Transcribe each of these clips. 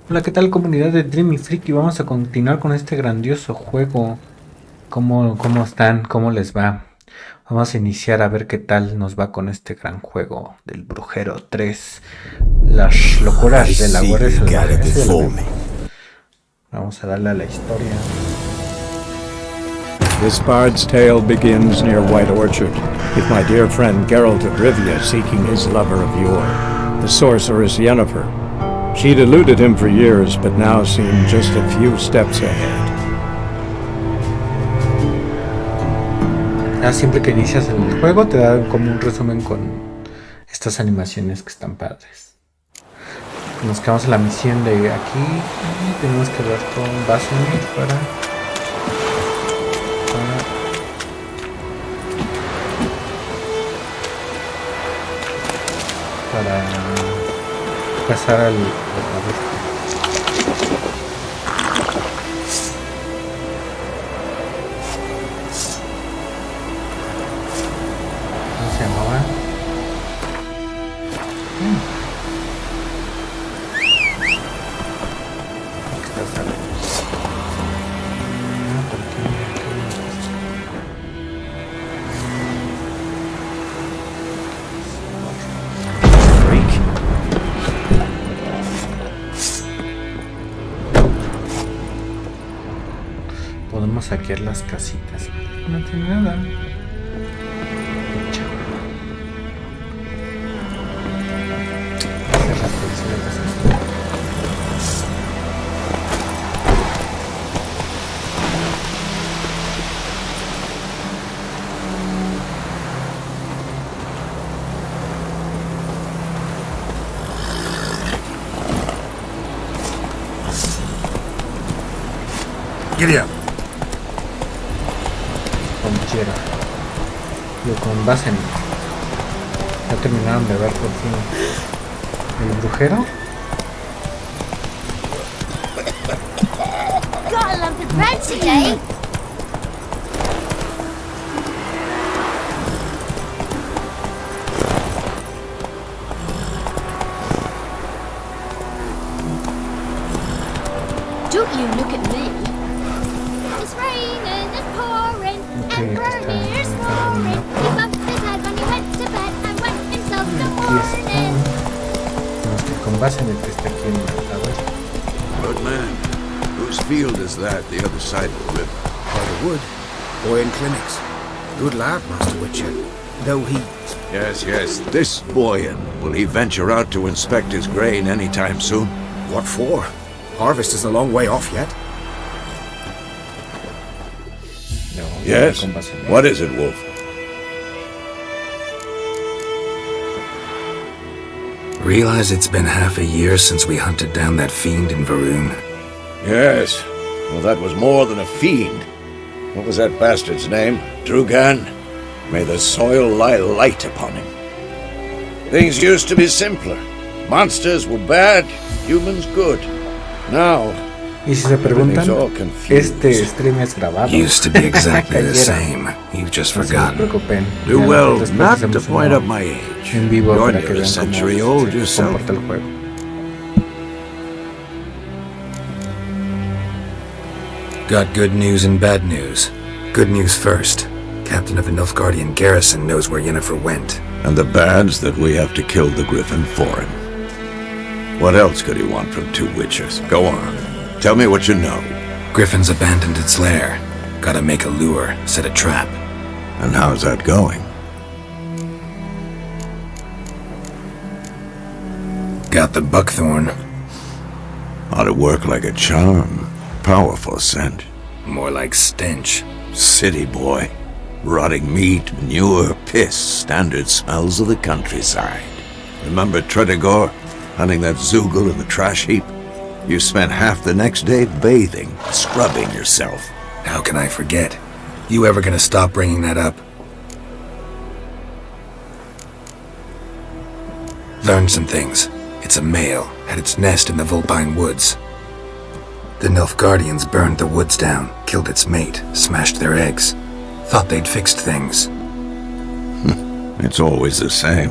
Hola, ¿qué tal comunidad de Dreamy Freak? Y vamos a continuar con este grandioso juego. ¿Cómo están? ¿Cómo les va? Vamos a iniciar a ver qué tal nos va con este gran juego del Brujero 3. Las locuras de la Guardia Salvaje. Vamos a darle a la historia. This bard's tale begins near White Orchard, with my dear friend Geralt of Rivia seeking his lover of yore, the sorceress Yennefer. She'd eluded him for years, but now seemed just a few steps ahead. Siempre que inicias el juego te da como un resumen con estas animaciones que están padres. Nos quedamos en la misión de aquí y tenemos que hablar con Basemir para pasar al ¿cómo se llamaba? Aquí está, sale. ¿Por qué? Podemos saquear las casitas. No tiene nada. Giddy up. Con base en... Ya terminaron de ver por fin el brujero. Gotta love the bread today. Don't you look at me. It's raining, it's pouring, and Bernie's roaring. He bumped his head when he went to bed and went himself the morning. Con base en el que está aquí en la web. Good man. Whose field is that, the other side of the river? By the wood. Boy in clinics. Good lad, Master Witcher. Though he... Yes. This Boyan, will he venture out to inspect his grain anytime soon? What for? Harvest is a long way off yet. No, Yes? What is it, Wolf? Realize it's been half a year since we hunted down that fiend in Varun. Yes. Well, that was more than a fiend. What was that bastard's name? Drugan? May the soil lie light upon him. Things used to be simpler. Monsters were bad, humans good. Now, y si se preguntan, everything's all confused. este stream es grabado. Used to be exactly the same. You've just No se forgotten. preocupen. Do Ya well después not to hacemos point uno up my age. en vivo You're para que near a vean century cómo old se yourself. comporta el juego. Got good news and bad news. Good news first. Captain of the Nilfgaardian garrison knows where Yennefer went. And the bad's that we have to kill the griffin for him. What else could he want from two witchers? Go on. Tell me what you know. Griffin's abandoned its lair. Gotta make a lure, set a trap. And how's that going? Got the buckthorn. Ought to work like a charm. Powerful scent. More like stench. City boy. Rotting meat, manure, piss. Standard smells of the countryside. Remember Tredegor? Hunting that Zoogle in the trash heap? You spent half the next day bathing, scrubbing yourself. How can I forget? You ever gonna stop bringing that up? Learned some things. It's a male, had its nest in the Vulpine Woods. The Nilfgaardians burned the woods down, killed its mate, smashed their eggs. Thought they'd fixed things. It's always the same.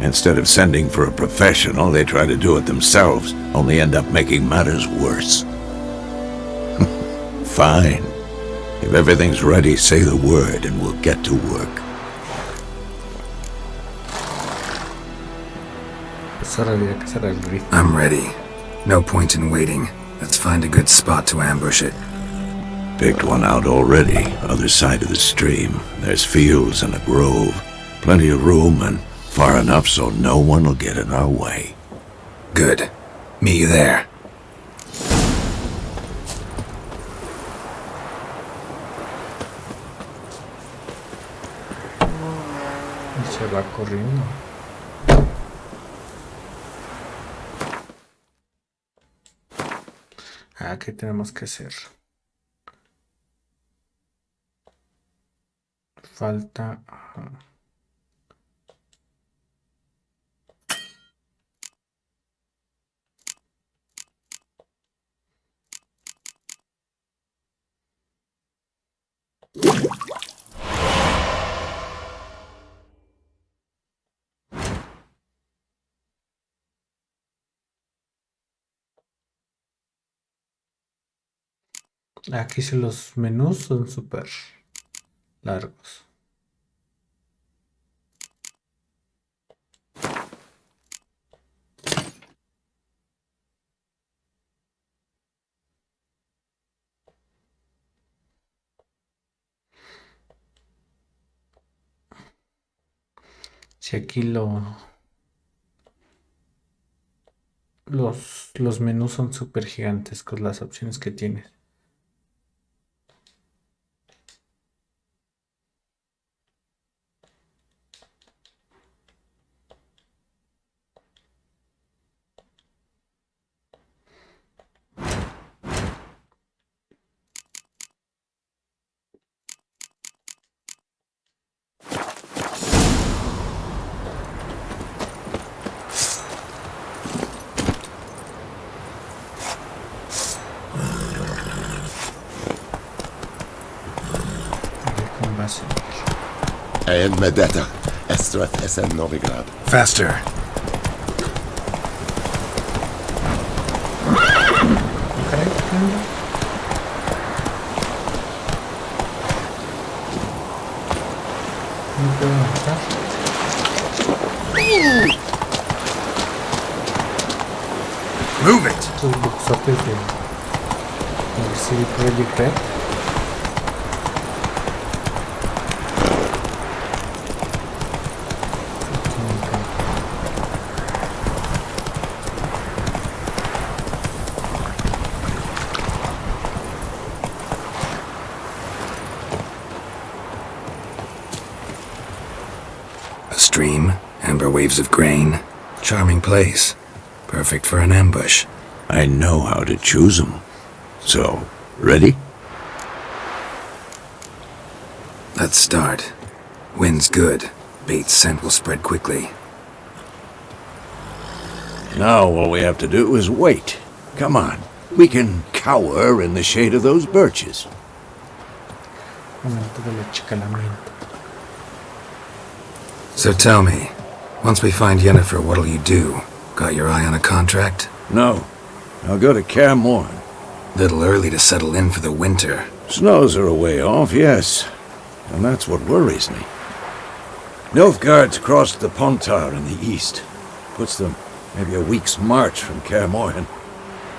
Instead of sending for a professional, they try to do it themselves, only end up making matters worse. Fine. If everything's ready, say the word and we'll get to work. I'm ready. No point in waiting. Let's find a good spot to ambush it. Picked one out already, other side of the stream. There's fields and a grove. Plenty of room and far enough so no one will get in our way. Good. Meet you there. Se va corriendo. ¿Qué tenemos que hacer? Falta... Aquí sí los menús son súper largos. Si aquí los menús son súper gigantescos, las opciones que tienes. Medetta, Estrat Essen Novigrad. Faster. Move it. Estos boxotes de CD Projekt Red. Stream, amber waves of grain. Charming place. Perfect for an ambush. I know how to choose them. So, ready? Let's start. Wind's good. Bait's scent will spread quickly. Now all we have to do is wait. Come on. We can cower in the shade of those birches. Momento del achicalamiento. So tell me, once we find Yennefer, what'll you do? Got your eye on a contract? No. I'll go to Kaer Morhen. Little early to settle in for the winter. Snows are a way off, yes. And that's what worries me. Nilfgaard's crossed the Pontar in the east. Puts them maybe a week's march from Kaer Morhen.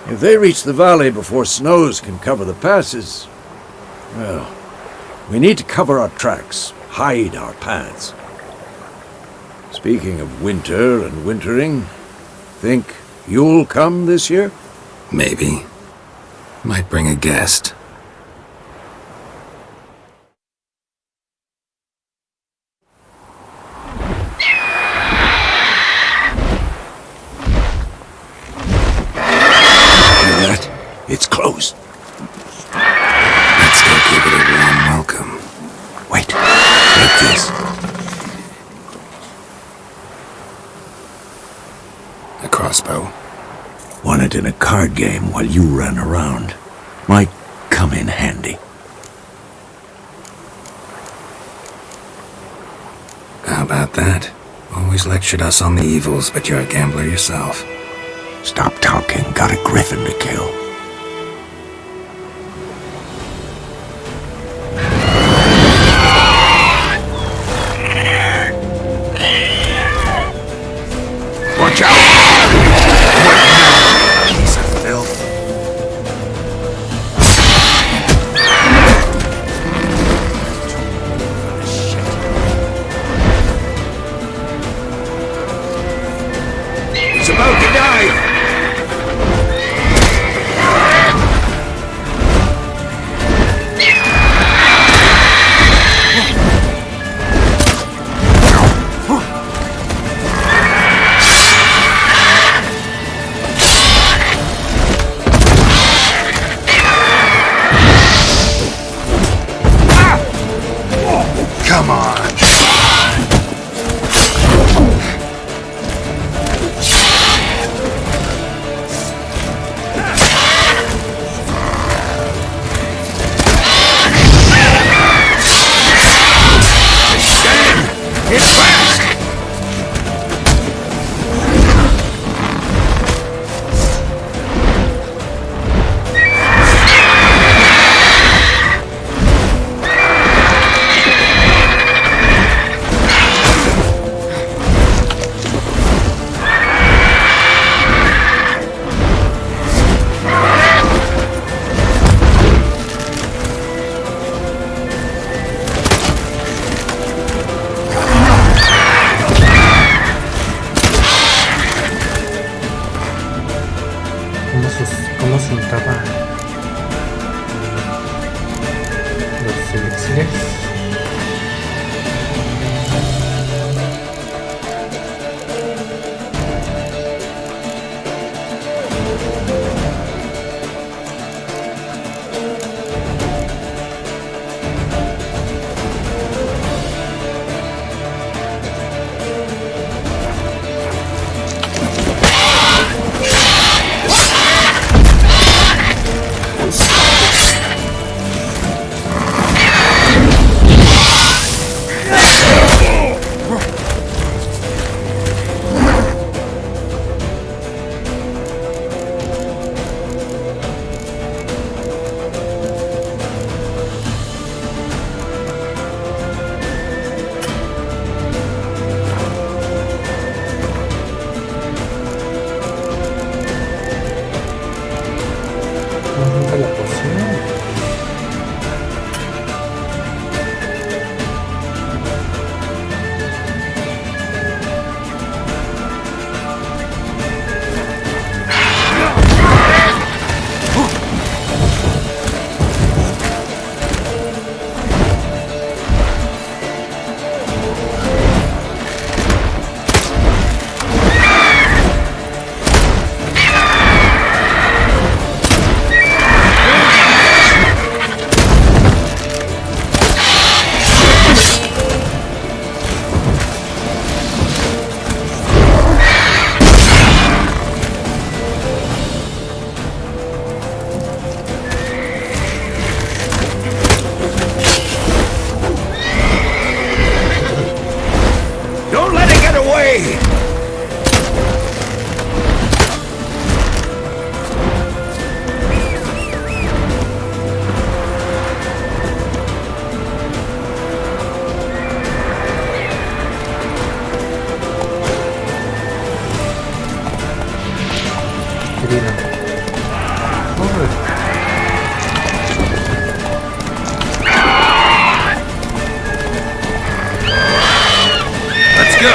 If they reach the valley before snows can cover the passes, well, we need to cover our tracks, hide our paths. Speaking of winter and wintering, think you'll come this year? Maybe. Might bring a guest. Hear that? It's closed. Let's go give it a warm welcome. Wait, take this. A crossbow. Won it in a card game while you ran around. Might come in handy. How about that? Always lectured us on the evils, but you're a gambler yourself. Stop talking. Got a griffin to kill. Watch out! Piece of filth. He's about to die! Come on! It's fast! ¿Cómo se untaba los elixires? La poción. Don't let it get away! Cirilla. Let's go!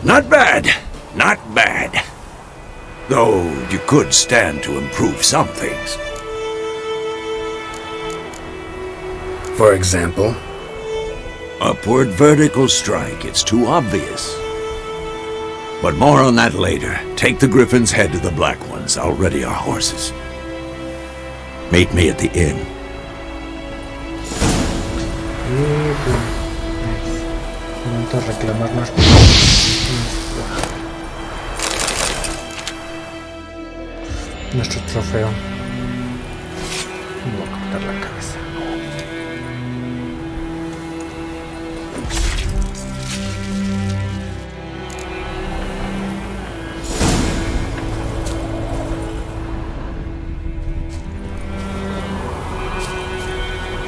Not bad. Not bad. Though you could stand to improve some things. For example? Upward vertical strike. It's too obvious. But more on that later. Take the Griffin's head to the Black Ones. I'll ready our horses. Meet me at the inn. Momento de reclamar nuestro trofeo. Voy a cortar la cabeza.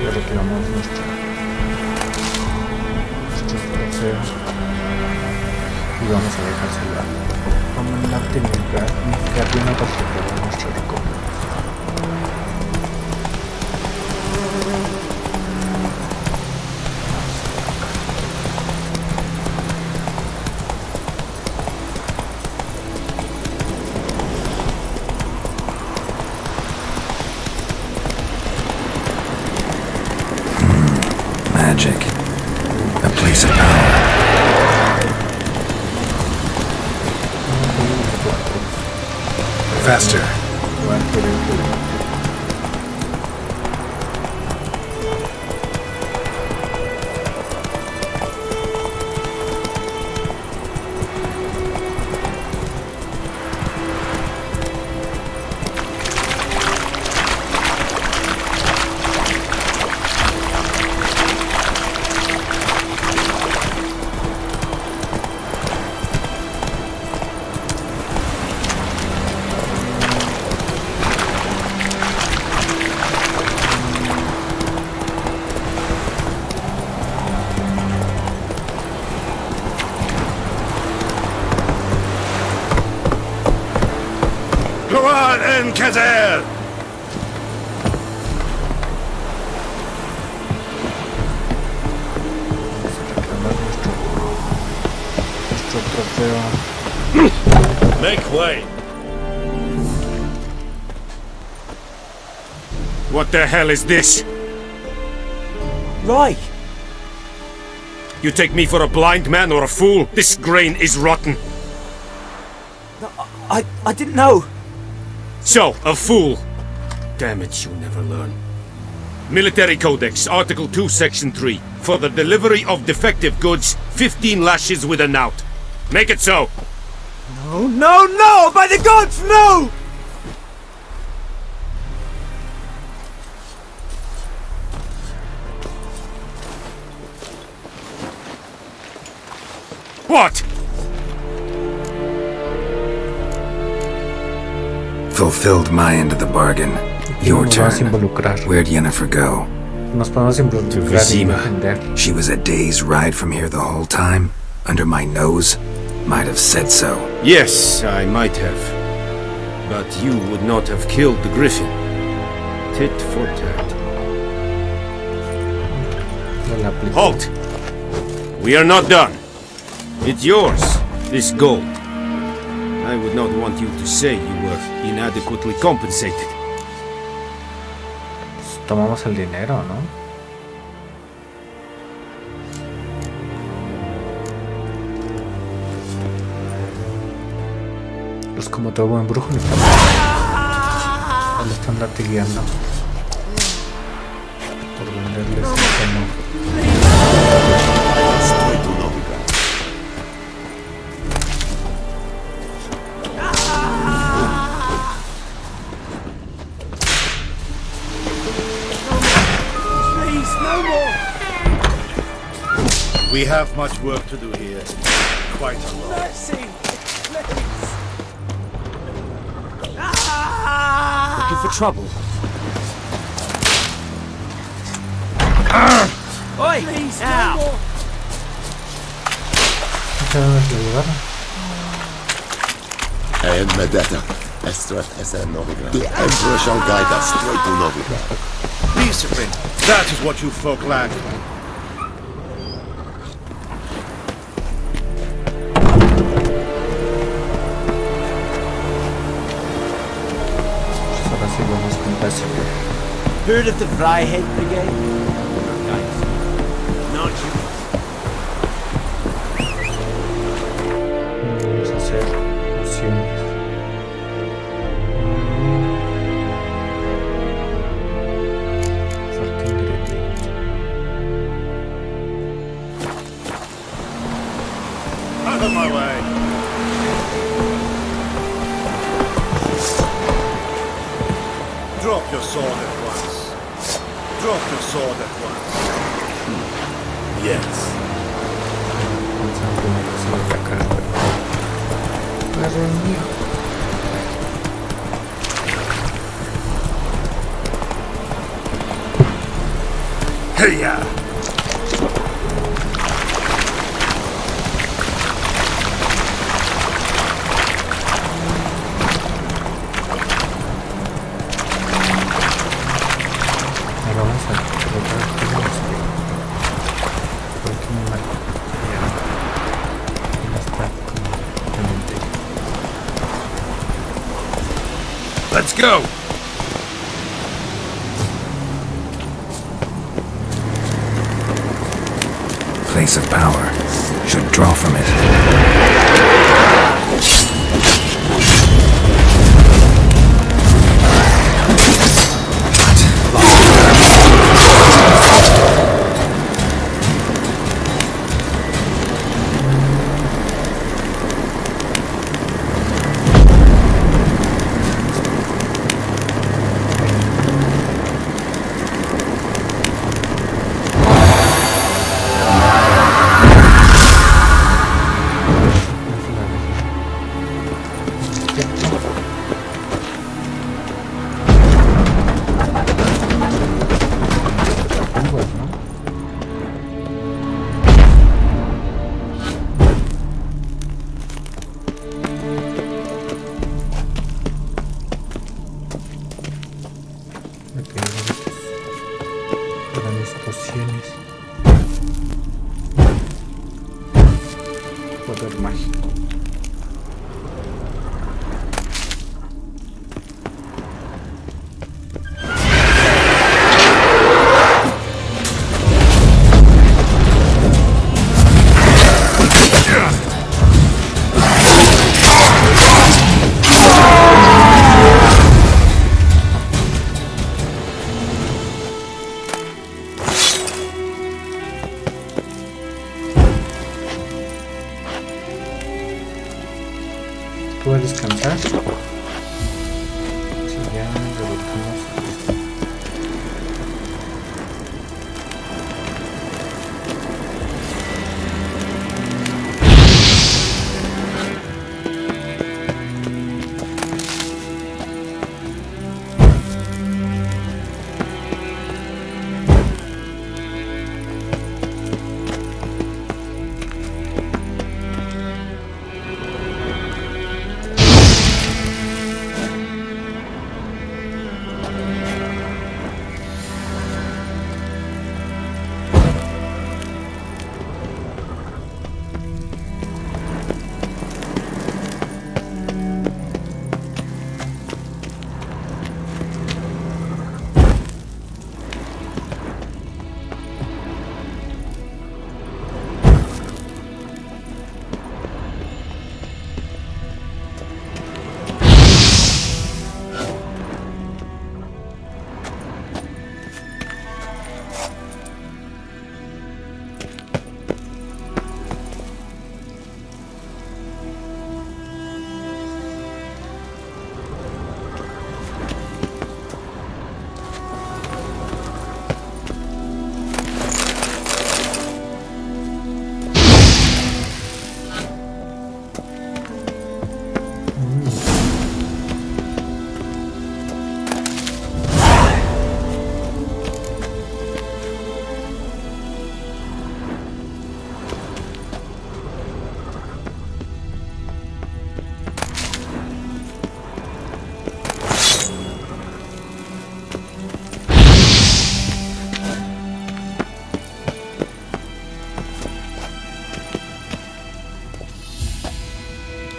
Ya reclamamos nuestro trofeo y vamos a dejárselo al comandante Midgard para recuperar nuestro recompensa. Magic. A place of power. Faster. En Kazer! Nuestro trofeo. Make way! What the hell is this? Right. You take me for a blind man or a fool? This grain is rotten. No, I didn't know. So, a fool. Damn it, you'll never learn. Military Codex, Article 2, Section 3. For the delivery of defective goods, 15 lashes with a knout. Make it so. No, no, no! By the gods, no! What? Fulfilled my end of the bargain. Your Nos vamos a turn. involucrar. Where'd Yennefer go? Nos podemos involucrar y Vizima. defender. She was a day's ride from here the whole time? Under my nose? Might have said so. Yes, I might have. But you would not have killed the griffin. Tit for tat. Ya la apliqué. Halt! We are not done. It's yours, this gold. I would not want you to say you were inadequately compensated. Tomamos el dinero, ¿no? Pues como todo buen brujo le están latigueando por venderles el amor. We have much work to do here. Quite a lot. Mercy! Please! Looking for trouble? Oi! Please, now! And Medetta, Estrat SN Novigrad. The Emperor shall guide us straight to Novigrad. Discipline. That is what you folk lack. Heard of the Fryhead Brigade? Guys, not you. Vamos a hacer opciones. Falta ingrediente. Out of my way. Drop your sword at once. Drop your sword at once. Yes. Pensando que me puso a atacar, pero agarró el mío. Hey-ya! Ahora vamos a colocar todo esto. ¿Por qué me marco? Ya está completamente. Let's go! Place of power. Should draw from it. Poder mágico. ¿Puedo descansar? Si ya derrotamos a esto.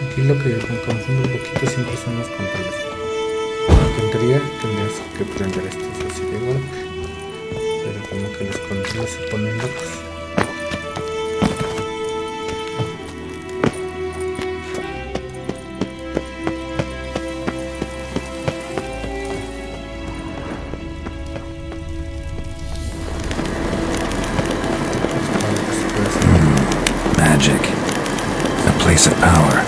Aquí lo que me confunde un poquito siempre son los controles. En teoría tendrías que prender estos así. de golpe. Pero como que los controles se ponen locos. Magic. A place of power.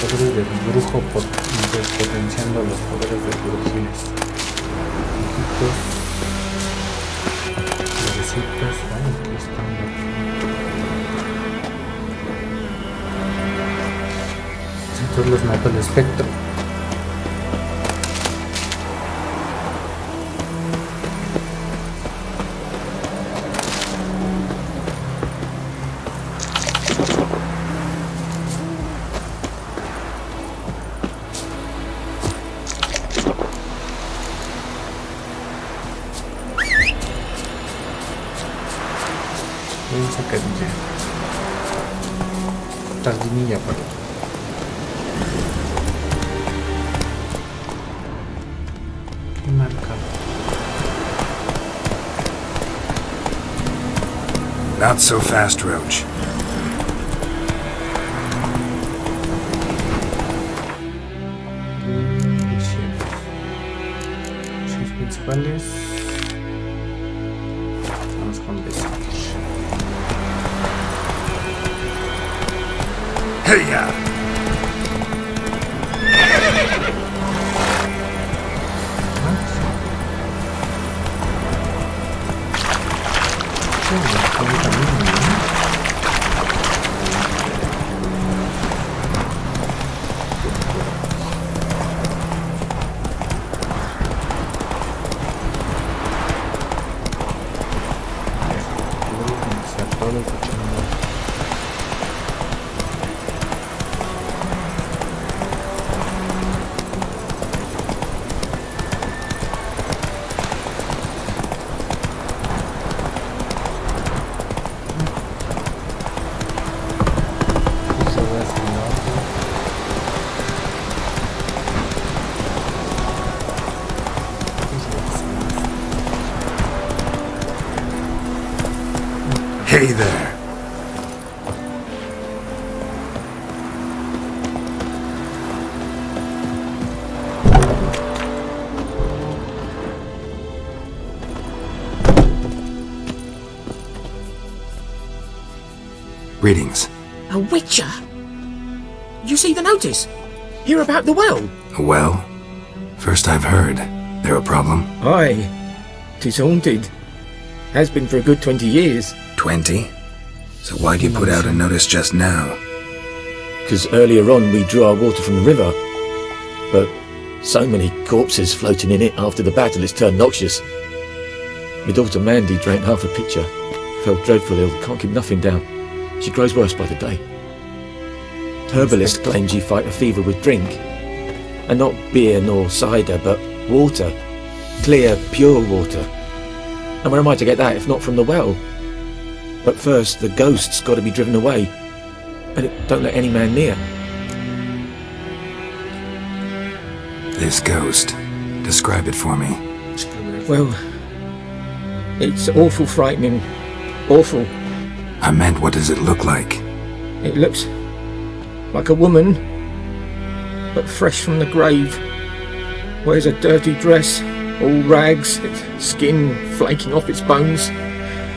Poderes del brujo potenciando los poderes de brujiles. Florecitas, aquí están. Entonces los mato el espectro. Un sacadilla. Sardinilla, perdón. ¿Qué marca? Not so fast, Roach. Chefs principales. Vamos con basic. Hey ya! Hey there. Greetings. A witcher? You see the notice? Hear about the well? A well? First I've heard. There a problem? Aye. 'Tis haunted. Has been for a good 20 years. 20? So why'd you put out a notice just now? 'Cause earlier on we drew our water from the river. But so many corpses floating in it after the battle it's turned noxious. My daughter Mandy drank half a pitcher. Felt dreadful ill, can't keep nothing down. She grows worse by the day. Herbalist claims you fight a fever with drink. And not beer nor cider, but water. Clear, pure water. And where am I to get that if not from the well? But first, the ghost's got to be driven away. And it don't let any man near. This ghost. Describe it for me. Well, it's awful frightening. Awful. I meant, what does it look like? It looks like a woman, but fresh from the grave. Wears a dirty dress, all rags, its skin flaking off its bones,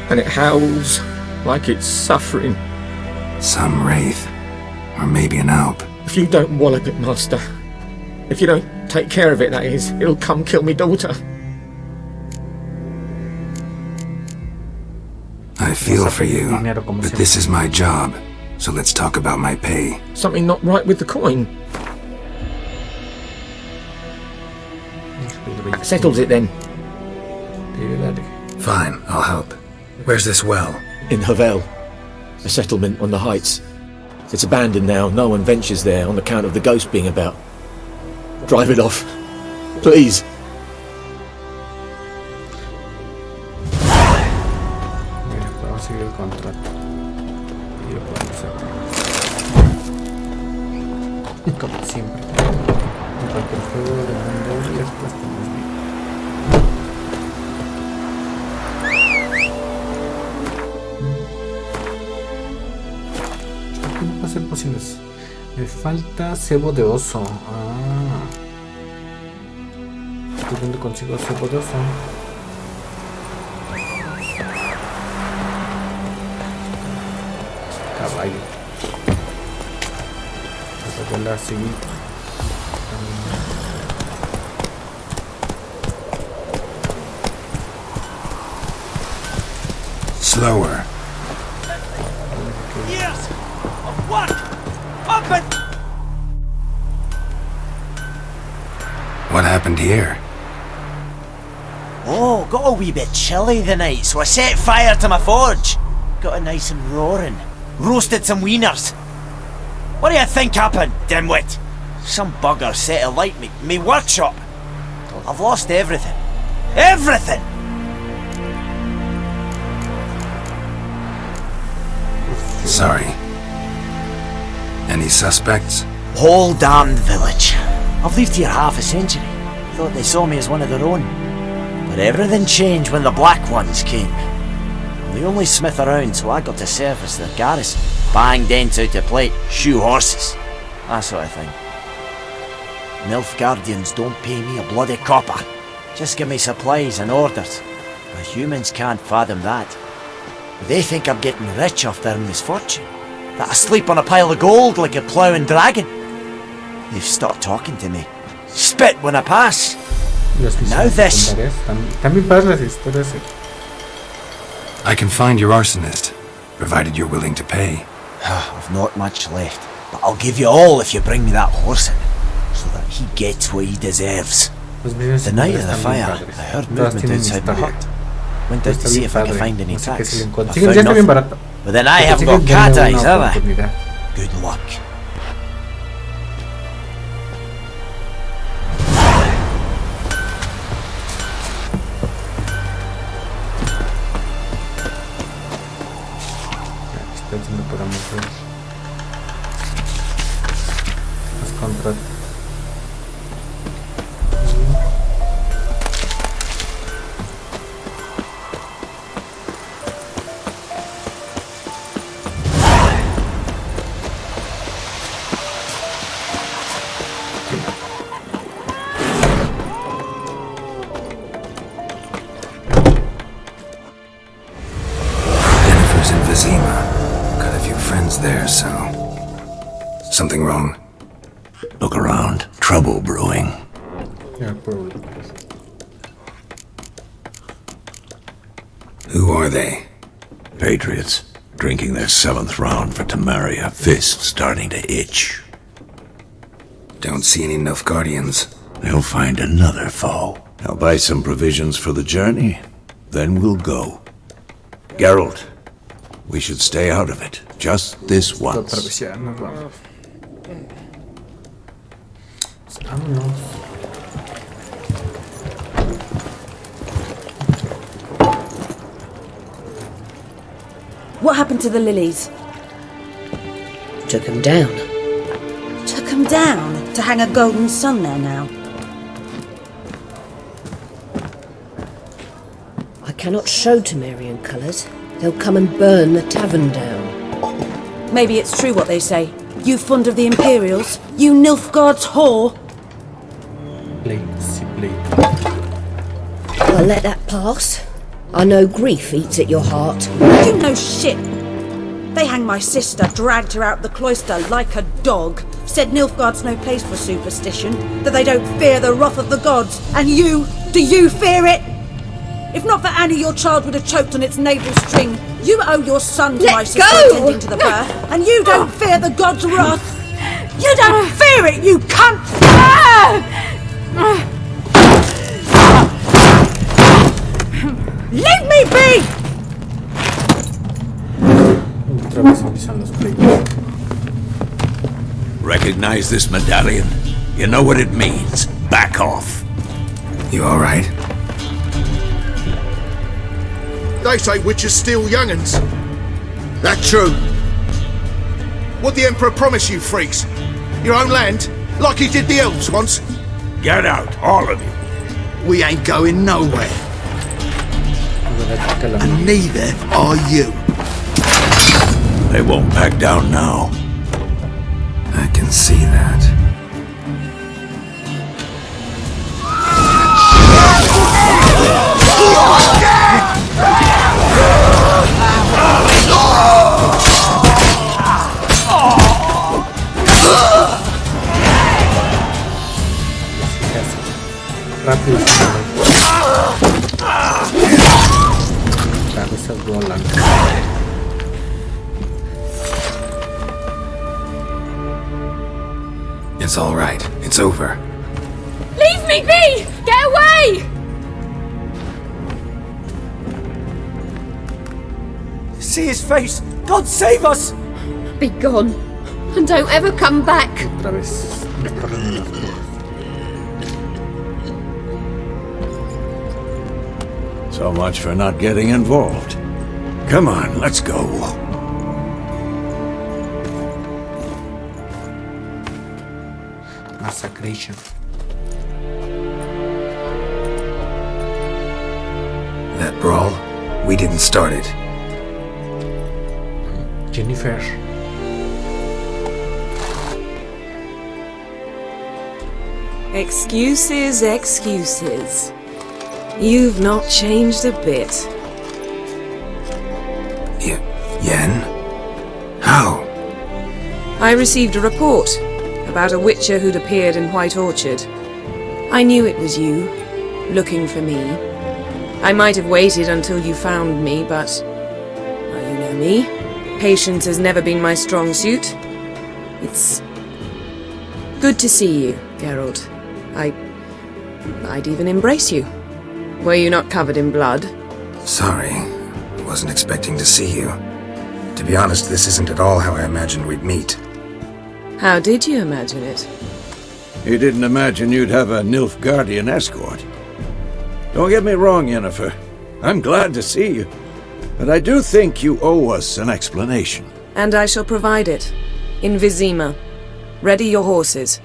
and it howls like it's suffering. Some wraith. Or maybe an alp. If you don't wallop it, Master, if you don't take care of it, that is, it'll come kill me daughter. I feel for you, but this is my job, so let's talk about my pay. Something not right with the coin. That settles it then. Fine, I'll help. Where's this well? In Havel, a settlement on the heights. It's abandoned now, no one ventures there on account of the ghost being about. Drive it off, please. como siempre. En cualquier juego de mundo abierto estamos bien. ¿Qué no puede ser posibles? Me falta cebo de oso. ¿De dónde consigo cebo de oso? Caballo. Voy a seguir. Slower. Yes! What? Up and... What happened here? Oh, got a wee bit chilly the night, so I set fire to my forge. Got it nice and roaring. Roasted some wieners. What do you think happened, dimwit? Some bugger set alight me workshop. I've lost everything. Everything! Sorry. Any suspects? Whole damned village. I've lived here half a century. Thought they saw me as one of their own. But everything changed when the Black Ones came. I'm the only smith around, so I got to serve as their garrison. Bang dents out of plate, shoe horses. That sort of thing. Nilfgaardians don't pay me a bloody copper. Just give me supplies and orders. But humans can't fathom that. They think I'm getting rich off their misfortune. That I sleep on a pile of gold like a ploughing dragon. They've stopped talking to me. Spit when I pass. Now this. I can find your arsonist, provided you're willing to pay. I've not much left, but I'll give you all if you bring me that horse in, so that he gets what he deserves. The night of the fire, I heard movement outside my hut. Went out to see if I could find any tracks. I found nothing. But then I haven't got cat eyes, have I? Good luck. There, so... Something wrong? Look around. Trouble brewing. Yeah, probably. Who are they? Patriots. Drinking their 7th round for Tamaria. Fist starting to itch. Don't see any Nilfgaardians. They'll find another foe. I'll buy some provisions for the journey. Then we'll go. Geralt, we should stay out of it. Just this once. What happened to the lilies? Took them down. Took them down? To hang a golden sun there now? I cannot show Temerian colours. They'll come and burn the tavern down. Maybe it's true what they say. You fond of the Imperials? You Nilfgaard's whore? I'll let that pass. I know grief eats at your heart. You know shit! They hanged my sister, dragged her out the cloister like a dog. Said Nilfgaard's no place for superstition, that they don't fear the wrath of the gods. And you, do you fear it? If not for Annie, your child would have choked on its navel string. You owe your son to my sister attending to the birth, and you don't fear the god's wrath. You don't fear it, you cunt! Leave me be! Recognize this medallion? You know what it means. Back off. You alright? They say witches steal young'uns. That true? What the Emperor promise you, freaks? Your own land? Like he did the elves once? Get out, all of you. We ain't going nowhere. And neither are you. They won't back down now. I can see that. Rápido. Cabezas volan. It's all right. It's over. Leave me be! Get away! See his face! God save us! Be gone. And don't ever come back. Otra vez. Me corren las cosas. So much for not getting involved. Come on, let's go. Massacration. That brawl, we didn't start it. Jennifer. Excuses, excuses. You've not changed a bit. Yen? How? I received a report about a witcher who'd appeared in White Orchard. I knew it was you, looking for me. I might have waited until you found me, but... well, you know me. Patience has never been my strong suit. It's... good to see you, Geralt. I'd even embrace you. Were you not covered in blood? Sorry. Wasn't expecting to see you. To be honest, this isn't at all how I imagined we'd meet. How did you imagine it? You didn't imagine you'd have a Nilfgaardian escort. Don't get me wrong, Yennefer. I'm glad to see you. But I do think you owe us an explanation. And I shall provide it. In Vizima. Ready your horses.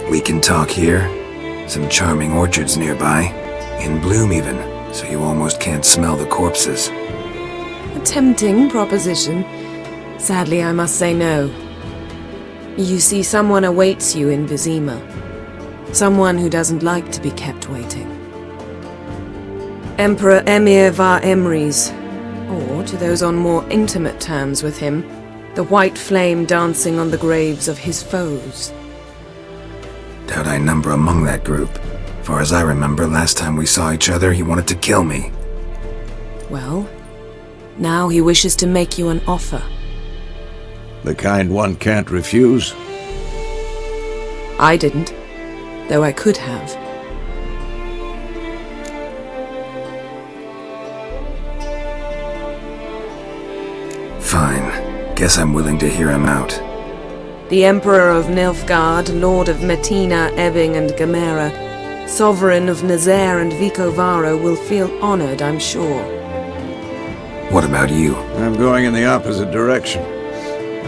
We can talk here. Some charming orchards nearby. In bloom even, so you almost can't smell the corpses. A tempting proposition. Sadly, I must say no. You see, someone awaits you in Vizima. Someone who doesn't like to be kept waiting. Emperor Emir var Emrys, or, to those on more intimate terms with him, the white flame dancing on the graves of his foes. Doubt I number among that group. Far as I remember, last time we saw each other, he wanted to kill me. Well, now he wishes to make you an offer. The kind one can't refuse? I didn't, though I could have. Fine. Guess I'm willing to hear him out. The Emperor of Nilfgaard, Lord of Metina, Ebbing and Gamera, Sovereign of Nazaire and Vicovaro will feel honored, I'm sure. What about you? I'm going in the opposite direction.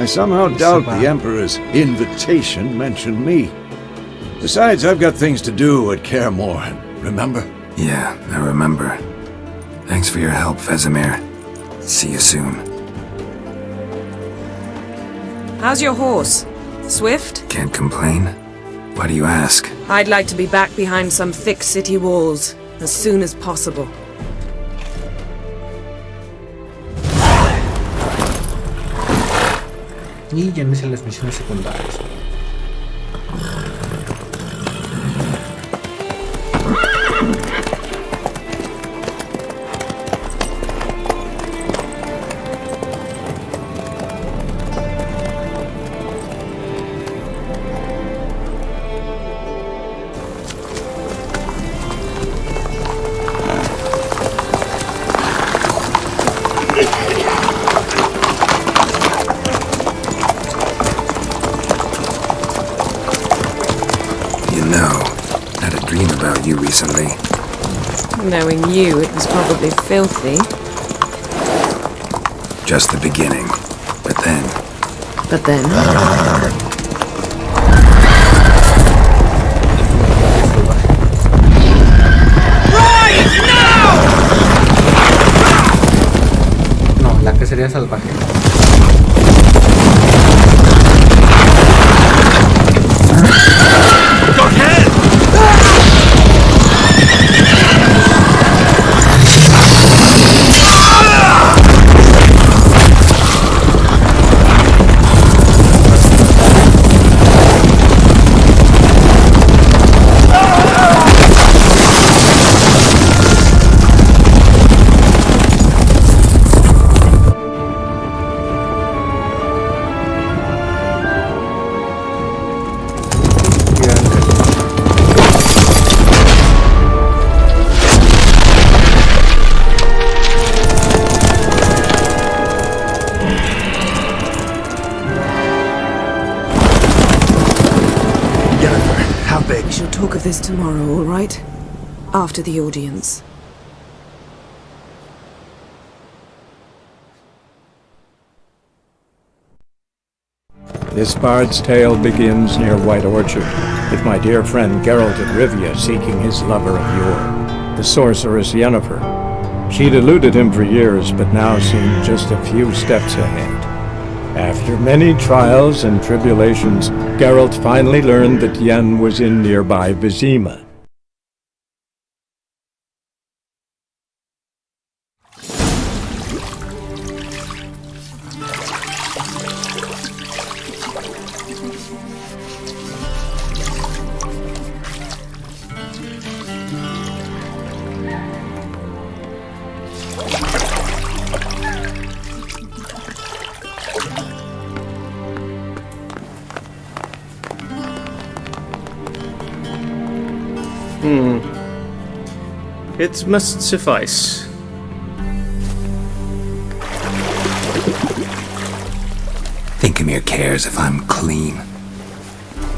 I somehow doubt the Emperor's invitation mentioned me. Besides, I've got things to do at Kaer Morhen, remember? Yeah, I remember. Thanks for your help, Vesemir. See you soon. How's your horse? Swift? Can't complain. Why do you ask? I'd like to be back behind some thick city walls, as soon as possible. Y ya me hice las misiones secundarias. you recently? Knowing you, it was probably filthy. Just the beginning. But then... But then... No, la que sería salvaje. We shall talk of this tomorrow, all right? After the audience. This bard's tale begins near White Orchard, with my dear friend Geralt of Rivia seeking his lover of yore, the sorceress Yennefer. She'd eluded him for years, but now seemed just a few steps ahead. After many trials and tribulations, Geralt finally learned that Yen was in nearby Vizima. It must suffice. Thinkamere cares if I'm clean.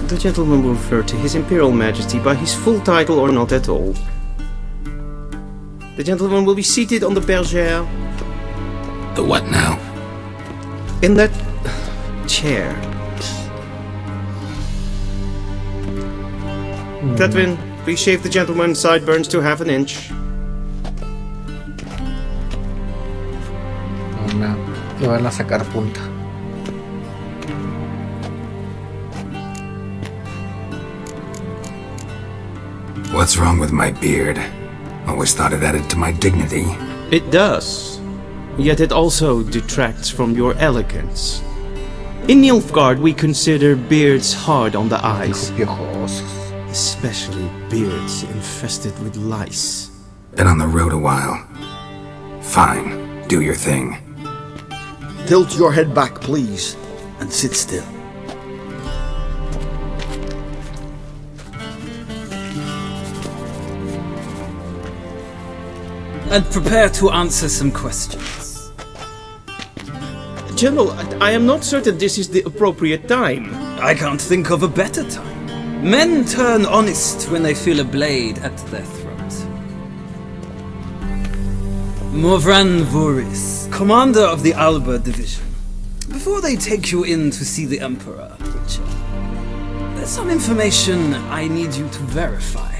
The gentleman will refer to His Imperial Majesty by his full title or not at all. The gentleman will be seated on the bergère. The what now? In that chair. Tatwin, please shave the gentleman's sideburns to half an inch. Le van a sacar punta. What's wrong with my beard? Always thought it added to my dignity. It does. Yet it also detracts from your elegance. In Nilfgaard, we consider beards hard on the eyes. Especially beards infested with lice. Been on the road a while. Fine, do your thing. Tilt your head back, please, and sit still. And prepare to answer some questions. General, I am not certain this is the appropriate time. I can't think of a better time. Men turn honest when they feel a blade at their throat. Morvran Voris, commander of the Alba Division. Before they take you in to see the Emperor, Witcher, there's some information I need you to verify.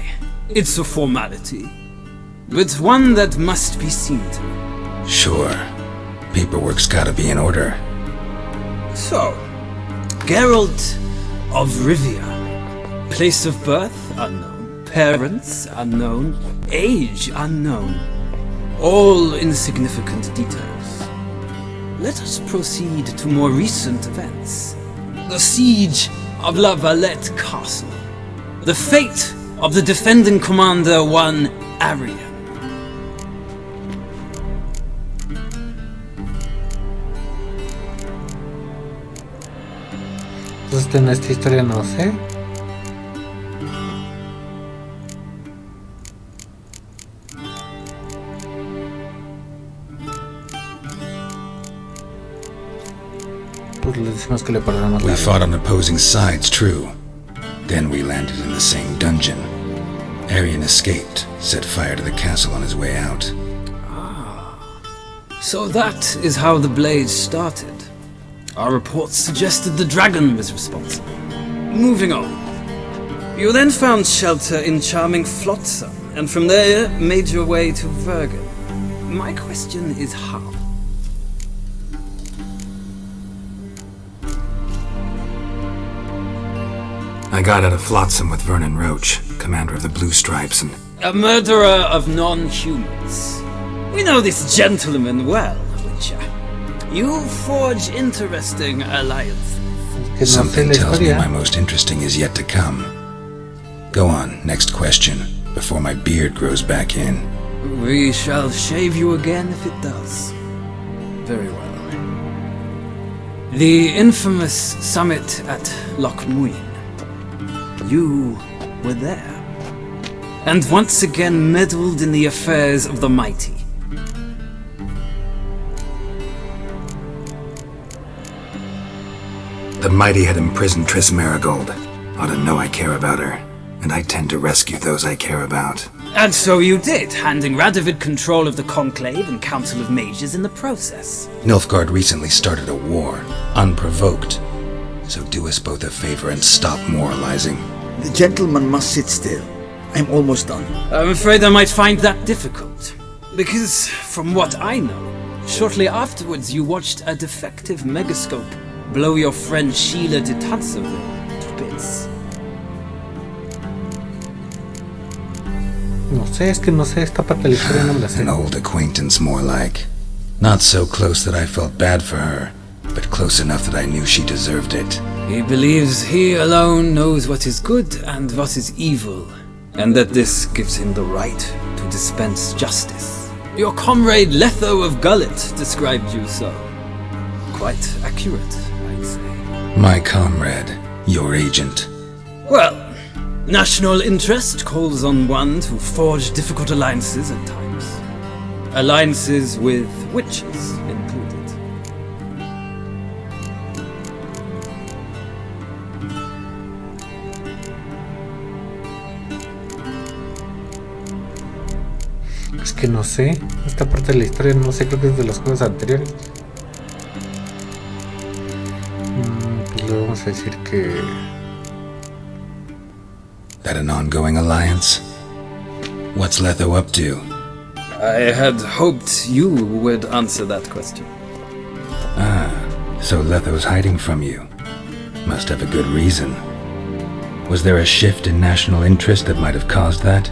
It's a formality, but one that must be seen to. Sure. Paperwork's gotta be in order. So, Geralt of Rivia. Place of birth unknown. Parents unknown. Age unknown. All insignificant details. Let us proceed to more recent events. The siege of La Valette Castle. The fate of the defending commander, one Arian. Entonces en esta historia no sé. Pues le decimos que le perdonamos. We fought on opposing sides, true. Then we landed in the same dungeon. Arian escaped, set fire to the castle on his way out. So that is how the blaze started. Our reports suggested the dragon was responsible. Moving on. You then found shelter in charming Flotsam, and from there made your way to Vergen. My question is how? I got out of Flotsam with Vernon Roach, commander of the Blue Stripes, and... A murderer of non-humans. We know this gentleman well, Witcher. You forge interesting alliances. Something tells me my most interesting is yet to come. Go on, next question, before my beard grows back in. We shall shave you again if it does. Very well. The infamous summit at Loch Muin. You were there. And once again meddled in the affairs of the mighty. The mighty had imprisoned Triss Marigold. Ought to know I care about her, and I tend to rescue those I care about. And so you did, handing Radovid control of the Conclave and Council of Mages in the process. Nilfgaard recently started a war, unprovoked. So do us both a favor and stop moralizing. The gentleman must sit still. I'm almost done. I'm afraid I might find that difficult. Because, from what I know, shortly afterwards you watched a defective megascope blow your friend Sheila de Tanseville to bits. No sé, es que no sé, esta parte de la historia no me la sé. An old acquaintance, more like. Not so close that I felt bad for her, but close enough that I knew she deserved it. He believes he alone knows what is good and what is evil, and that this gives him the right to dispense justice. Your comrade Letho of Gullet described you so. Quite accurate, I'd say. My comrade, your agent. Well, national interest calls on one to forge difficult alliances at times. Alliances with witches included. Es que no sé, esta parte de la historia no sé, creo que es de los juegos anteriores. Pues le vamos a decir que... That an ongoing alliance? What's Letho up to? I had hoped you would answer that question. Ah, so Letho's hiding from you. Must have a good reason. Was there a shift in national interest that might have caused that?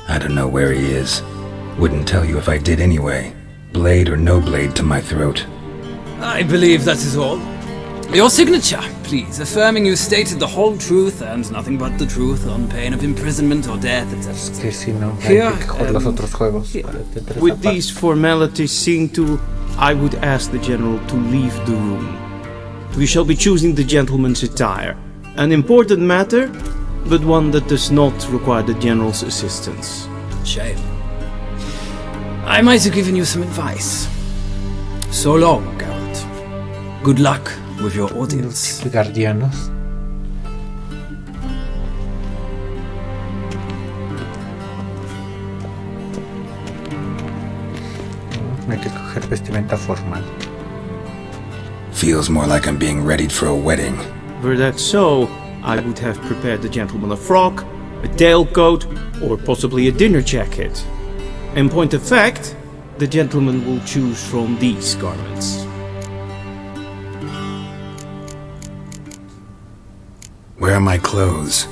I don't know where he is. Wouldn't tell you if I did anyway. Blade or no blade to my throat. I believe that is all. Your signature, please, affirming you stated the whole truth and nothing but the truth on pain of imprisonment or death, etc. Que si no, Here, hay que jugar los otros juegos. With these formalities seen to, I would ask the general to leave the room. We shall be choosing the gentleman's attire. An important matter, but one that does not require the general's assistance. Shame. I might have given you some advice. So long, Geralt. Good luck with your audience. Guardianos. Hay que coger vestimenta formal. Feels more like I'm being readied for a wedding. Were that so, I would have prepared the gentleman a frock, a tailcoat, or possibly a dinner jacket. In point of fact, the gentleman will choose from these garments. Where are my clothes?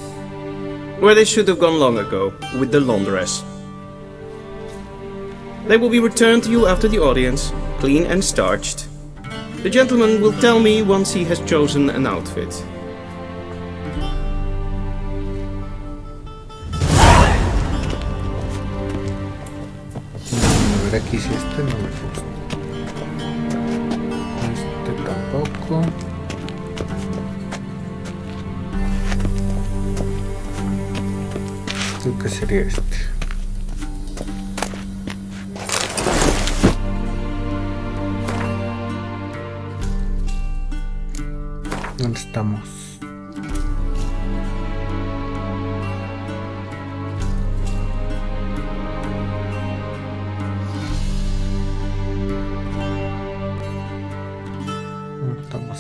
Where they should have gone long ago, with the laundress. They will be returned to you after the audience, clean and starched. The gentleman will tell me once he has chosen an outfit. A ver aquí si este no me gusta. Este tampoco. Creo que sería este. ¿Dónde estamos?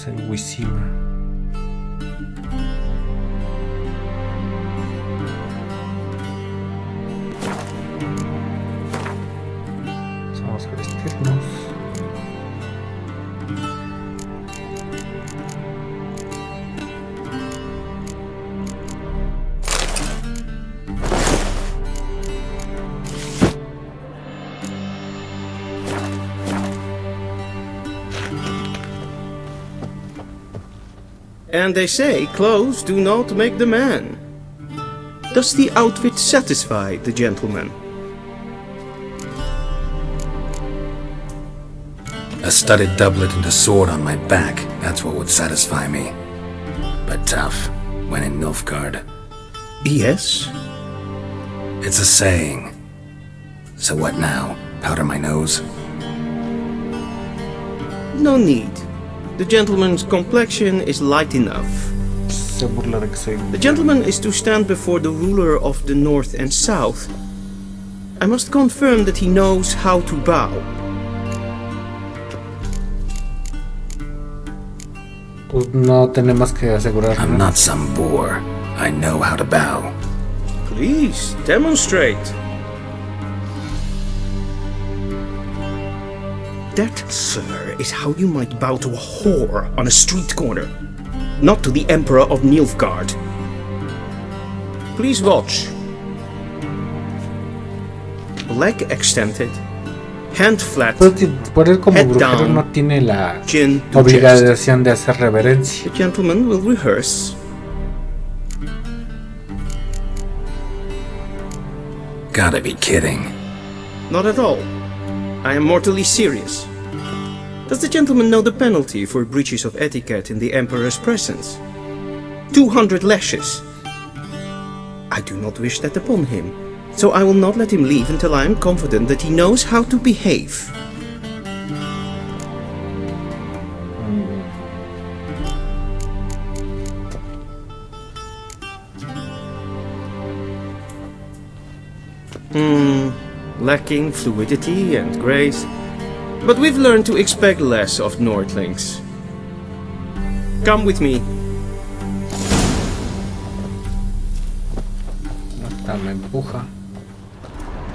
Estamos en Wisima. Vamos a vestirnos. And they say clothes do not make the man. Does the outfit satisfy the gentleman? A studded doublet and a sword on my back, that's what would satisfy me. But tough, when in Nilfgaard. Yes? It's a saying. So what now? Powder my nose? No need. The gentleman's complexion is light enough. The gentleman is to stand before the ruler of the North and South. I must confirm that he knows how to bow. No tenemos que asegurar. I'm not some boor. I know how to bow. Please, demonstrate. That, sir, is how you might bow to a whore on a street corner, not to the Emperor of Nilfgaard. Please watch. Leg extended, hand flat, Por él como head brujero down, no tiene la chin to obligación de hacer reverencia. The gentleman will rehearse. Gotta be kidding. Not at all. I am mortally serious. Does the gentleman know the penalty for breaches of etiquette in the Emperor's presence? 200 lashes. I do not wish that upon him, so I will not let him leave until I am confident that he knows how to behave. Lacking fluidity and grace. But we've learned to expect less of Nordlings. Come with me. Me empuja.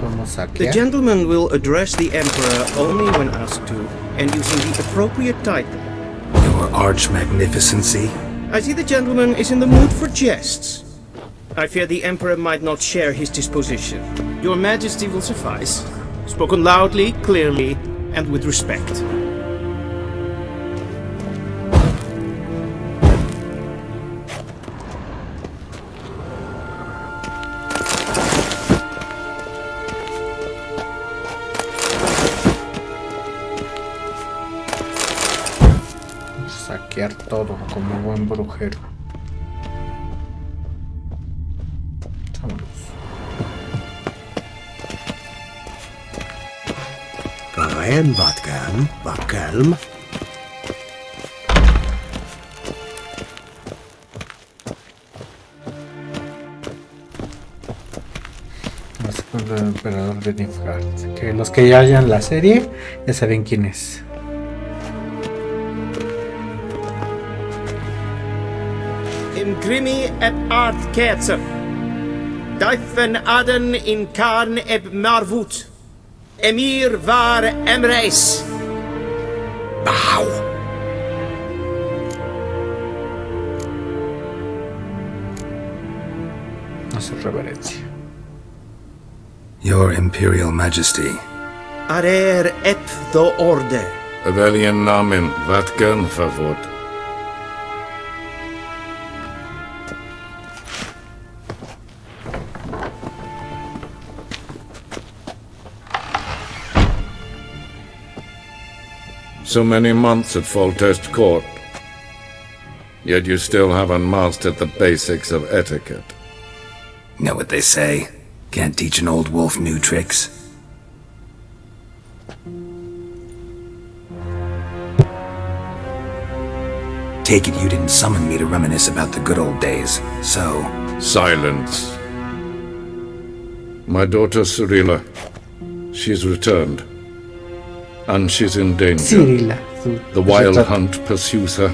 Vamos a The gentleman will address the Emperor only when asked to, and using the appropriate title. Your arch magnificency? I see the gentleman is in the mood for jests. I fear the Emperor might not share his disposition. Your Majesty will suffice. Spoken loudly, clearly, and with respect. Saquear todo como buen brujero. Vámonos. Karin, wat kalm. El emperador de Nilfgaard. Que los que ya hayan la serie ya saben quién es. In grimi eb art ketzer. Daifen aden in karn eb marvut. Emir var emreis. Bow. Hace reverencia. Your Imperial Majesty. Arer ep the orde. Weljen namen, wat kan verwoord? So many months at Foltest Court, yet you still haven't mastered the basics of etiquette. Know what they say? Can't teach an old wolf new tricks. Take it you didn't summon me to reminisce about the good old days, so... Silence. My daughter Cirilla, she's returned. And she's in danger. Cirilla. The wild hunt pursues her,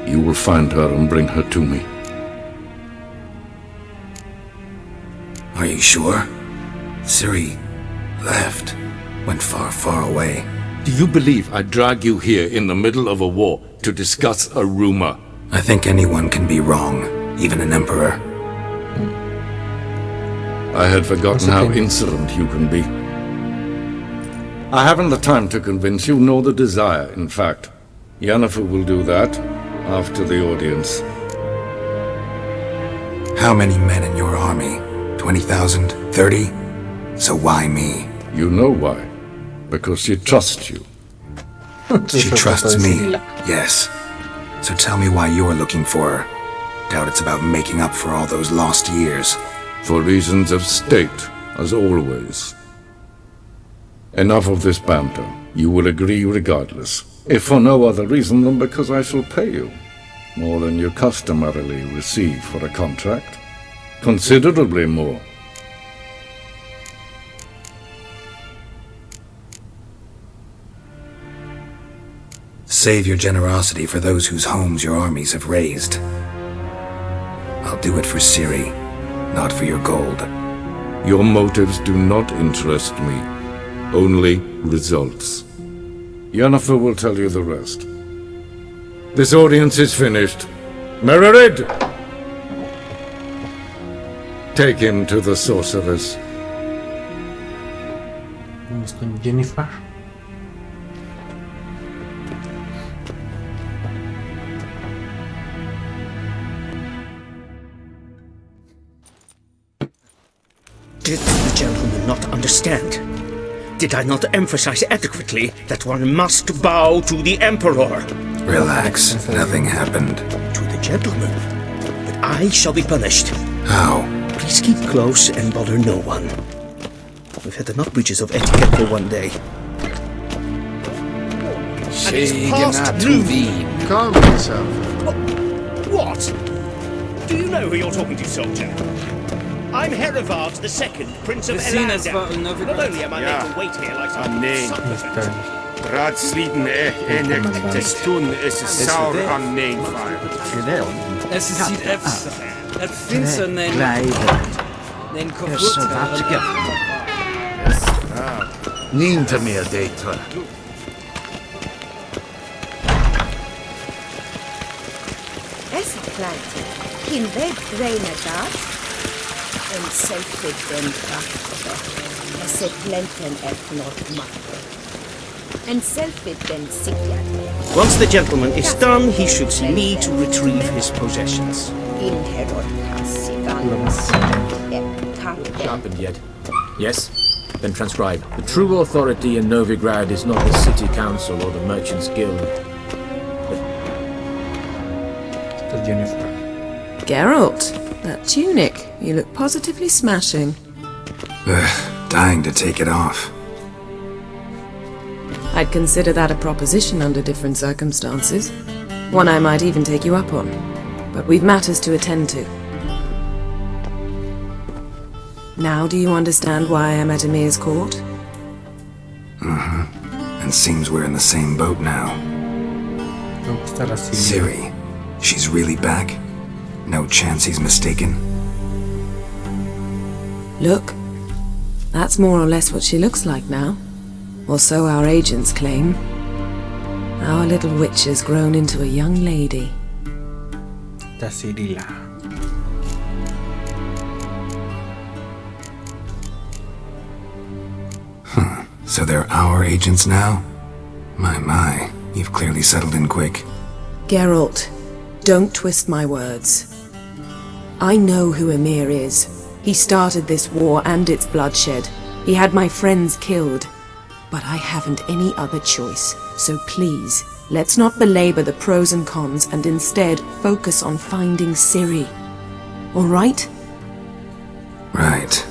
You will find her and bring her to me. Are you sure? Ciri left. Went far, far away. Do you believe I drag you here in the middle of a war to discuss a rumor? I think anyone can be wrong, even an emperor. I had forgotten how insolent you can be. I haven't the time to convince you, nor the desire, in fact. Yennefer will do that after the audience. How many men in your army? 20,000? 30? So why me? You know why. Because she trusts you. She trusts me, yes. So tell me why you're looking for her. Doubt it's about making up for all those lost years. For reasons of state, as always. Enough of this banter. You will agree regardless. If for no other reason than because I shall pay you. More than you customarily receive for a contract. Considerably more. Save your generosity for those whose homes your armies have razed. I'll do it for Ciri, not for your gold. Your motives do not interest me. Only results. Yennefer will tell you the rest. This audience is finished. Mererid! Take him to the sorceress. Vamos con Yennefer. Did the gentleman not understand? Did I not emphasize adequately that one must bow to the Emperor? Relax, nothing happened. To the gentleman. But I shall be punished. How? Please keep close and bother no one. We've had enough breaches of etiquette for one day. And it's past noon. Calm yourself. What? Do you know who you're talking to, soldier? I'm Herivard II, Prince of Elanda. Not only am I made to wait here like some supplicant. Raadsleden enigt testun is saur an neenfire. Es ziet efter. Het vindt ze een kapot. Niet meer data. Essa planta, in veg reina dat, en sacred den krafter, esse planten not matter. And selfie then sickle. Once the gentleman is done, he should see me to retrieve his possessions. Happened yet? Yes? Then transcribe. The true authority in Novigrad is not the city council or the merchants guild. Yennefer. Geralt, that tunic. You look positively smashing. Dying to take it off. I'd consider that a proposition under different circumstances. One I might even take you up on. But we've matters to attend to. Now do you understand why I'm at Emir's court? And seems we're in the same boat now. Ciri, she's really back? No chance he's mistaken? Look, that's more or less what she looks like now. Or so our agents claim. Our little witch has grown into a young lady. Da Cirilla. So they're our agents now? My, you've clearly settled in quick. Geralt, don't twist my words. I know who Emir is. He started this war and its bloodshed. He had my friends killed. But I haven't any other choice, so please, let's not belabor the pros and cons and instead focus on finding Ciri. All right? Right.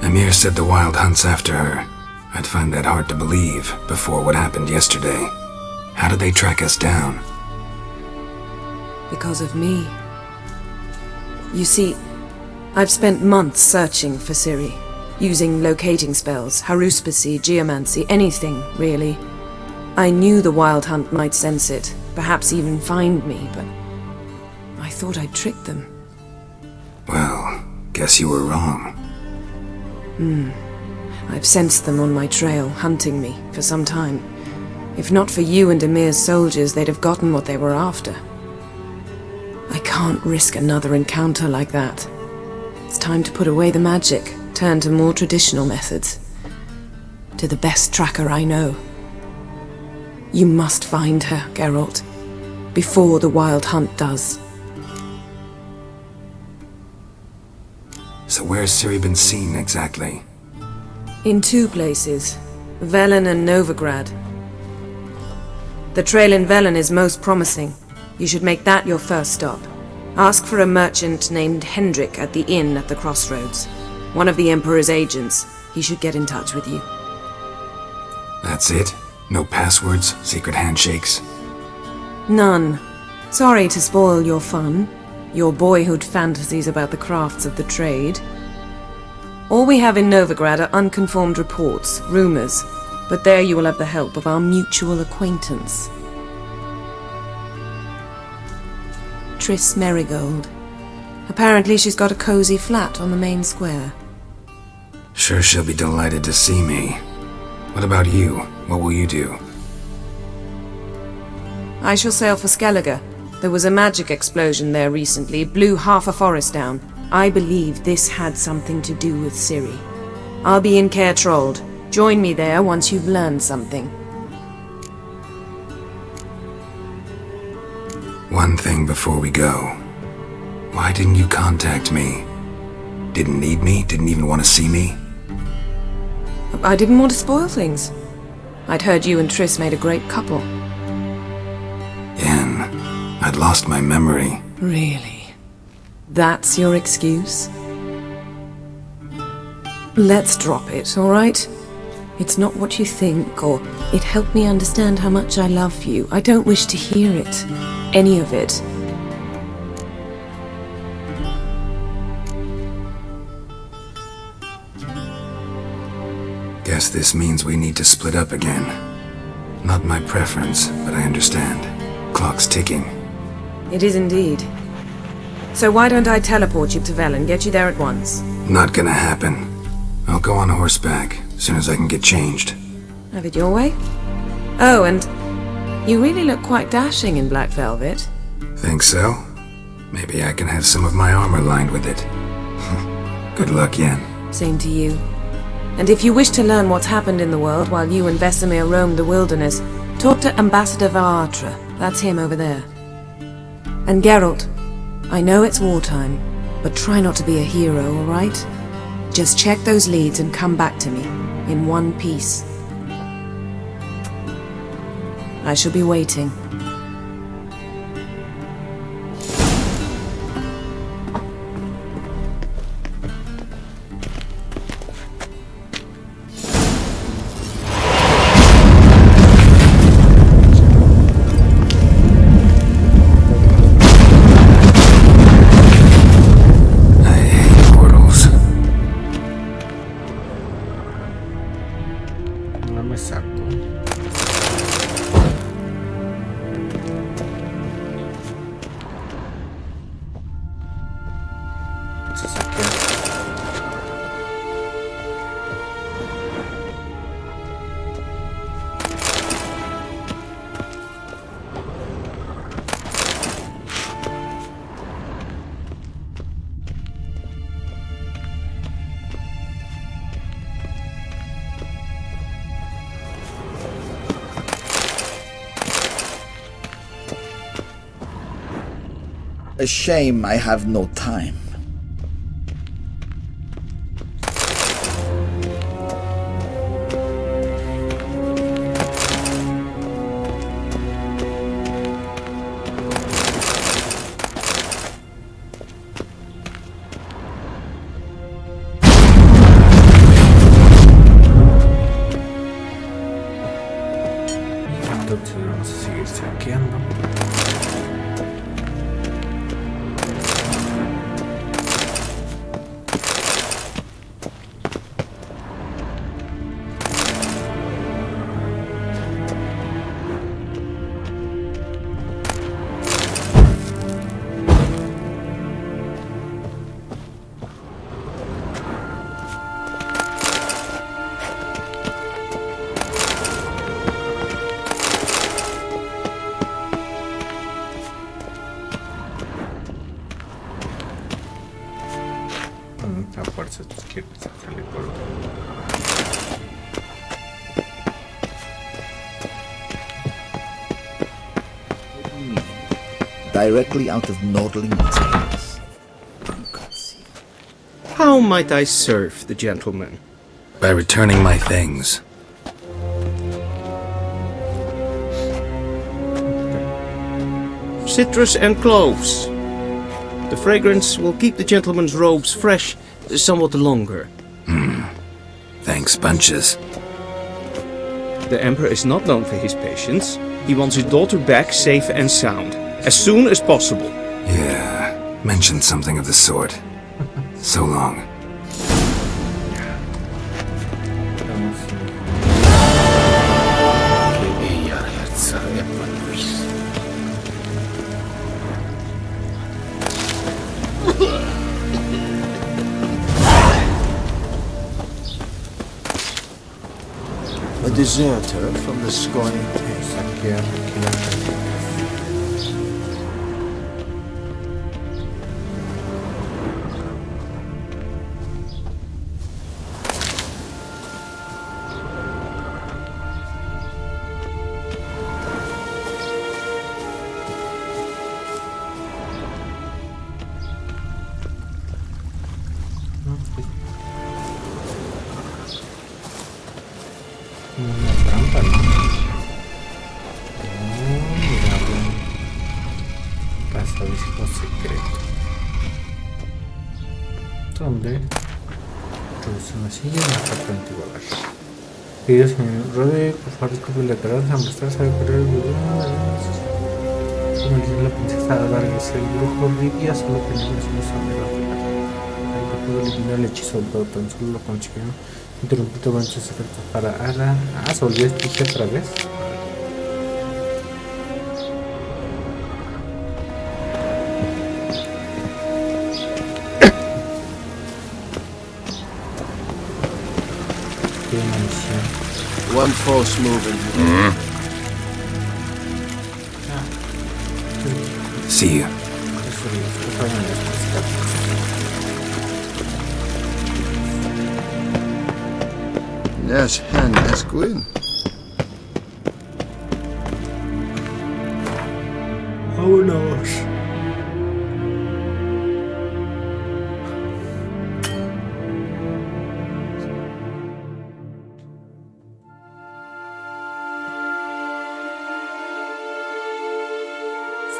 Emir said the Wild hunts after her. I'd find that hard to believe before what happened yesterday. How did they track us down? Because of me. You see, I've spent months searching for Ciri. Using locating spells, haruspicy, geomancy, anything, really. I knew the Wild Hunt might sense it, perhaps even find me, but I thought I'd tricked them. Well, guess you were wrong. I've sensed them on my trail, hunting me, for some time. If not for you and Emir's soldiers, they'd have gotten what they were after. I can't risk another encounter like that. It's time to put away the magic, turn to more traditional methods. To the best tracker I know. You must find her, Geralt, before the Wild Hunt does. So where's Ciri been seen exactly? In 2 places, Velen and Novigrad. The trail in Velen is most promising. You should make that your first stop. Ask for a merchant named Hendrik at the inn at the crossroads. One of the Emperor's agents. He should get in touch with you. That's it? No passwords, secret handshakes? None. Sorry to spoil your fun, your boyhood fantasies about the crafts of the trade. All we have in Novigrad are unconfirmed reports, rumors, but there you will have the help of our mutual acquaintance. Triss Merigold. Apparently she's got a cozy flat on the main square. Sure she'll be delighted to see me. What about you? What will you do? I shall sail for Skellige. There was a magic explosion there recently, blew half a forest down. I believe this had something to do with Ciri. I'll be in Caer Trold. Join me there once you've learned something. One thing before we go. Why didn't you contact me? Didn't need me? Didn't even want to see me? I didn't want to spoil things. I'd heard you and Triss made a great couple. Yen, I'd lost my memory. Really? That's your excuse? Let's drop it, all right? It's not what you think, or it helped me understand how much I love you. I don't wish to hear it. Any of it. Guess this means we need to split up again. Not my preference, but I understand. Clock's ticking. It is indeed. So why don't I teleport you to Velen, get you there at once? Not gonna happen. I'll go on horseback, as soon as I can get changed. Have it your way? Oh, and you really look quite dashing in black velvet. Think so? Maybe I can have some of my armor lined with it. Good luck, Yen. Same to you. And if you wish to learn what's happened in the world while you and Vesemir roamed the wilderness, talk to Ambassador Vaatra. That's him over there. And Geralt, I know it's wartime, but try not to be a hero, all right? Just check those leads and come back to me, in one piece. I shall be waiting. A shame I have no time. Entonces vamos a seguir saqueando. Estos quieren salir por Directly out of Nordling Tales. How might I serve the gentleman? By returning my things. Citrus and cloves. The fragrance will keep the gentleman's robes fresh somewhat longer. Thanks, bunches. The Emperor is not known for his patience. He wants his daughter back safe and sound, as soon as possible. Yeah, mentioned something of the sort. So long. A deserter from the scoring place. Una trampa, ¿no? Mira, un pasadizo secreto. ¿Dónde? Introduce una silla y una carta antigua. Querido señor Rode, por favor, disculpe el lateral, a mostrar, sabe correr el volumen. Como dice la princesa Vargas, el brujo Rivia solo tenía una sola de la pudo eliminar el hechizo del todo, tan solo lo consiguieron. Interrumpido con sus efectos para Ada. Ah, se volvió a escuchar otra vez. Qué maldición. One false move and See you. Yes, hen, yes, Gwyn. Vámonos.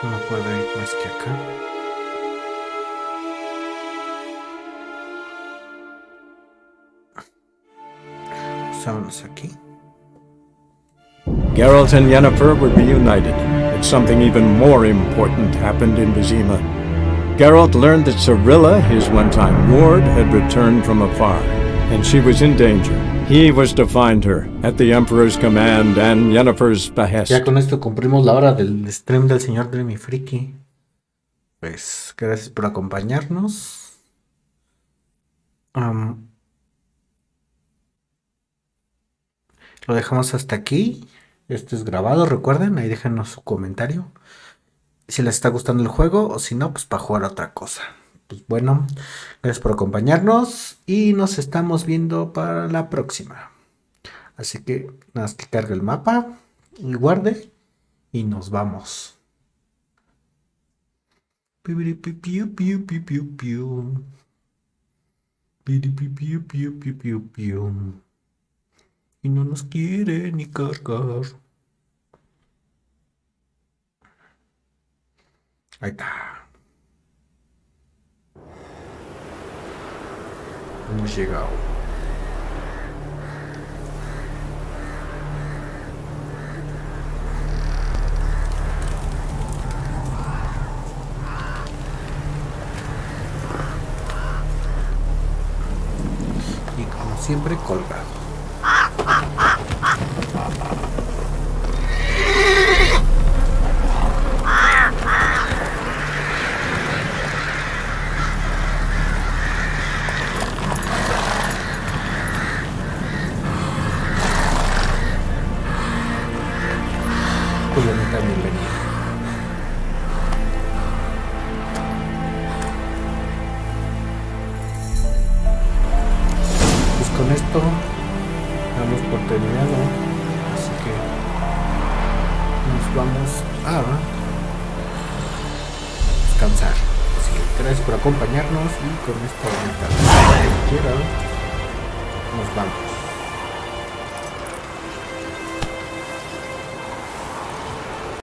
No puedo ir más que acá. Vámonos aquí. Geralt and Yennefer were reunited, but something even more important happened in Vizima. Geralt learned that Cirilla, his one-time ward, had returned from afar, and she was in danger. He was to find her, at the Emperor's command and Yennefer's behest. Ya con esto cumplimos la hora del stream del señor Dreamy Friki. Pues, gracias por acompañarnos. Lo dejamos hasta aquí. Esto es grabado, recuerden, ahí déjenos su comentario. Si les está gustando el juego o si no, pues para jugar otra cosa. Pues bueno, gracias por acompañarnos y nos estamos viendo para la próxima. Así que nada más que cargue el mapa y guarde y nos vamos. Y no nos quiere ni cargar. Ahí está. Hemos llegado. Y como siempre, colgado. rato. Damos por terminado. Así que nos vamos a descansar. Así que gracias por acompañarnos y con esta nos vamos.